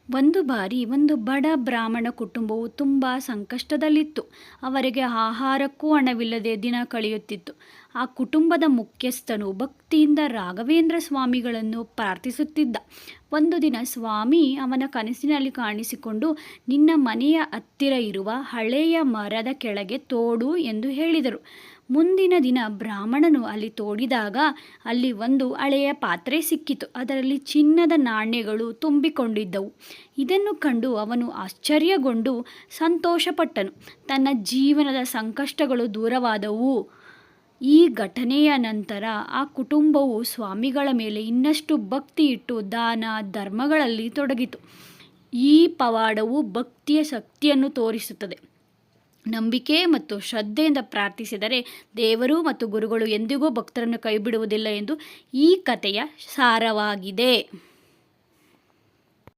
ಒಂದು ಬಾರಿ ಒಂದು ಬಡ ಬ್ರಾಹ್ಮಣ ಕುಟುಂಬವು ತುಂಬ ಸಂಕಷ್ಟದಲ್ಲಿತ್ತು. ಅವರಿಗೆ ಆಹಾರಕ್ಕೂ ಹಣವಿಲ್ಲದೆ ದಿನ ಕಳೆಯುತ್ತಿತ್ತು. ಆ ಕುಟುಂಬದ ಮುಖ್ಯಸ್ಥನು ಭಕ್ತಿಯಿಂದ ರಾಘವೇಂದ್ರ ಸ್ವಾಮಿಗಳನ್ನು ಪ್ರಾರ್ಥಿಸುತ್ತಿದ್ದ. ಒಂದು ದಿನ ಸ್ವಾಮಿ ಅವನ ಕನಸಿನಲ್ಲಿ ಕಾಣಿಸಿಕೊಂಡು, ನಿನ್ನ ಮನೆಯ ಹತ್ತಿರ ಇರುವ ಹಳೆಯ ಮರದ ಕೆಳಗೆ ತೋಡು ಎಂದು ಹೇಳಿದರು. ಮುಂದಿನ ದಿನ ಬ್ರಾಹ್ಮಣನು ಅಲ್ಲಿ ತೋಡಿದಾಗ ಅಲ್ಲಿ ಒಂದು ಹಳೆಯ ಪಾತ್ರೆ ಸಿಕ್ಕಿತು. ಅದರಲ್ಲಿ ಚಿನ್ನದ ನಾಣ್ಯಗಳು ತುಂಬಿಕೊಂಡಿದ್ದವು. ಇದನ್ನು ಕಂಡು ಅವನು ಆಶ್ಚರ್ಯಗೊಂಡು ಸಂತೋಷಪಟ್ಟನು. ತನ್ನ ಜೀವನದ ಸಂಕಷ್ಟಗಳು ದೂರವಾದವು. ಈ ಘಟನೆಯ ನಂತರ ಆ ಕುಟುಂಬವು ಸ್ವಾಮಿಗಳ ಮೇಲೆ ಇನ್ನಷ್ಟು ಭಕ್ತಿ ಇಟ್ಟು ದಾನ ಧರ್ಮಗಳಲ್ಲಿ ತೊಡಗಿತು. ಈ ಪವಾಡವು ಭಕ್ತಿಯ ಶಕ್ತಿಯನ್ನು ತೋರಿಸುತ್ತದೆ. ನಂಬಿಕೆ ಮತ್ತು ಶ್ರದ್ಧೆಯಿಂದ ಪ್ರಾರ್ಥಿಸಿದರೆ ದೇವರು ಮತ್ತು ಗುರುಗಳು ಎಂದಿಗೂ ಭಕ್ತರನ್ನು ಕೈಬಿಡುವುದಿಲ್ಲ ಎಂದು ಈ ಕಥೆಯ ಸಾರವಾಗಿದೆ.